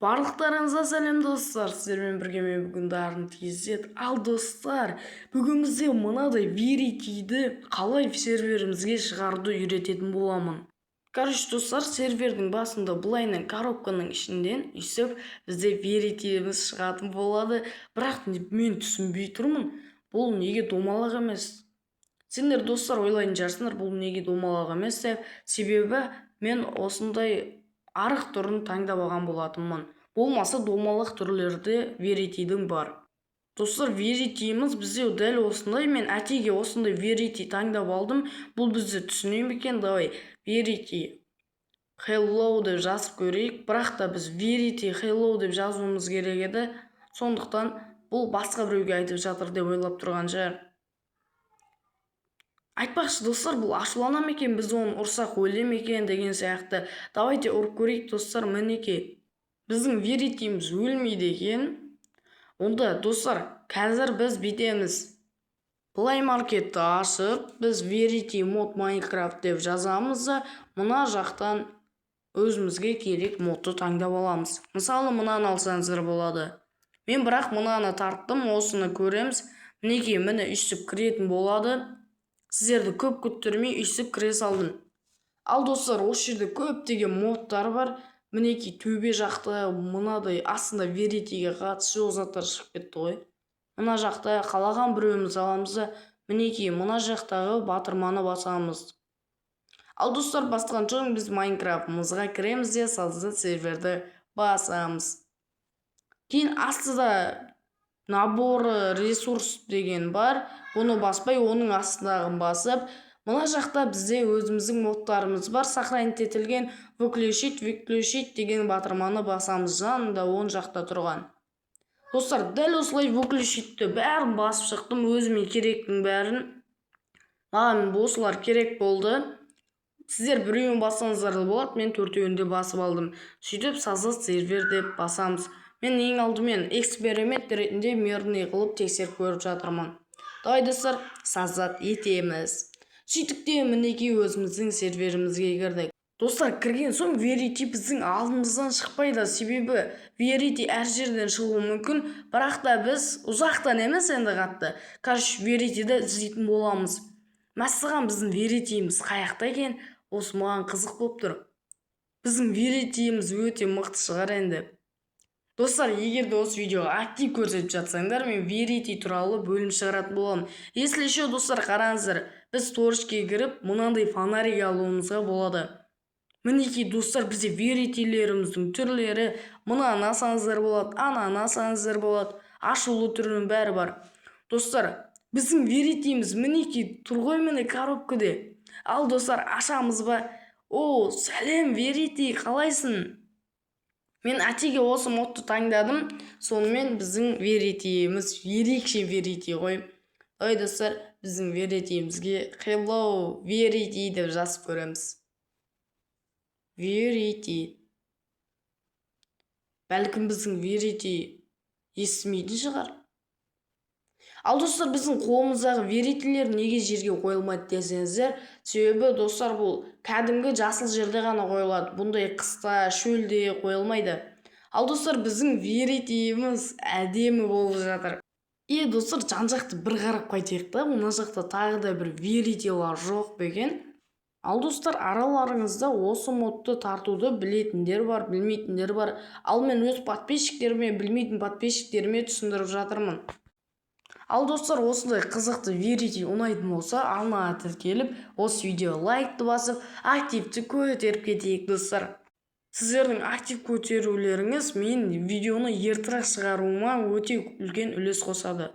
Барлықтарыңызға сәлем достар, сіздермен бірге мен бүгін Дарын TZ. Ал достар, бүгін бізде мынадай веритиді қалай серверімізге шығаруды үйрететін боламын. Короче достар, сервердің басында былайынан коробканың ішінден үйсіп бізде веритиіміз шығатын болады. Бірақ мен түсінбей тұрмын, бұл неге домалақ емес. Сендер достар ойлайтын шығарсыңдар, бұл неге домалақ емес деп. Себебі мен осындай арық түрін таңдап алған болатынмын. Болмаса домалақ түрлерде веритидің бар. Достар, веритиіміз бізде дәл осындай. Мен әтеге осындай верити таңдап алдым. Бұл бізді түсіне ме екен? Давай верити hello деп жазып көрейік. Бірақ та біз верити hello деп жазуымыз керек еді. Сондықтан бұл басқа біреуге айтып жатыр деп ойлап тұрған шығар. Айтпақшы достар, бұл ашулана ма екен, біз оны ұрсақ өле ме екен деген сияқты. Давайте ұрып көрейік достар, мінекей. Біздің веритиіміз өлмейді екен. Онда достар, қазір біз бүйтеміз. Play Marketті ашып, біз verity mod Minecraft деп жазамыз да, мына жақтан өзімізге керек модты таңдап аламыз. Мысалы, мынаны алсаңыздар болады. Мен бірақ мынаны тарттым, осыны көреміз. Мінекей, міне үйсіп кіретін болады. Сіздерді көп күттірмей үйсіп кіре салдым. Ал достар, осы жерде көптеген модтар бар. Мінекей төбе жақта мынадай астында веритиге қатысы жоқ заттар шығып кетті ғой. Мына жақта қалаған біреуіміз аламыз да, мінекей мына жақтағы батырманы басамыз. Ал достар, басқан соң біз Майнкрафтымызға кіреміз де сазды серверді басамыз. Кейін астыда набор ресурс деген бар. Бұны баспай, оның астындағын басып, мына жақта бізде өзіміздің модтарымыз бар. Сохранить етілген выключить деген батырманы басамыз. Жанында оң жақта тұрған. Достар, дәл осылай выключитті бәрін басып шықтым, өзіме керектің бәрін. Маған осылар керек болды. Сіздер біреуін бассаңыздар болады, мен төртеуінде басып алдым. Сөйтіп сазды сервер деп басамыз. Мен ең алдымен эксперимент ретінде мирный қылып тексеріп көріп жатырмын. Давай достар, сазат етеміз. Сөйтіп мінекей өзіміздің серверімізге кірдік. Достар, кірген соң верити біздің алдымыздан шықпайды, себебі верити әр жерден шығуы мүмкін, бірақ та біз ұзақтан емес енді қатты. Короче, веритиді іздейтін боламыз. Мәссаған, біздің веритиіміз қаяқта екен? Осы маған қызық болып тұр. Біздің веритиіміз өте мықты шығар енді. Достар, егер де осы видеоға актив көрсетіп жатсаңдар, мен верити туралы бөлім шығаратын боламын. Если еще достар қараңыздар, біз торчке кіріп, мынандай фонарик алуымызға болады. Мінекей достар, бізде веритилеріміздің түрлері, мына насаңыздар болады, ана насаңыздар болады, ашулы түрінің бәрі бар. Достар, біздің веритиіміз мінекей тұр ғой міне коробкада. Ал достар, ашамыз ба? О, сәлем верити, қалайсың? Мен әтеге осы модты таңдадым. Сонымен біздің веритиіміз ерекше верити ғой. Ой достар, біздің веритиімізге hello верити деп жазып көреміз. Верити. Бәлкім біздің верити естімейтін шығар. Ал достар, біздің қолымыздағы веритилер неге жерге қойылмайды десеңіздер, себебі достар, бұл кәдімгі жасыл жерде ғана қойылады. Бұндай қыста, шөлде қойылмайды. Ал достар, біздің веритиіміз әдемі болып жатыр. Достар, жан-жақты бір қарап қайтайық та, мына жақта тағы да бір веритилар жоқ беген. Ал достар, араларыңызда осы модты тартуды білетіндер бар, білмейтіндер бар. Ал мен өз подписчиктеріме, білмейтін подписчиктеріме түсіндіріп жатырмын. Ал достар, осындай қызықты верити ұнайтын болса, арнаға тіркеліп, осы видео лайкты басып, активті көтеріп кетейік достар. Сіздердің актив көтерулеріңіз мен видеоны ертірақ шығаруыма өте үлкен үлес қосады.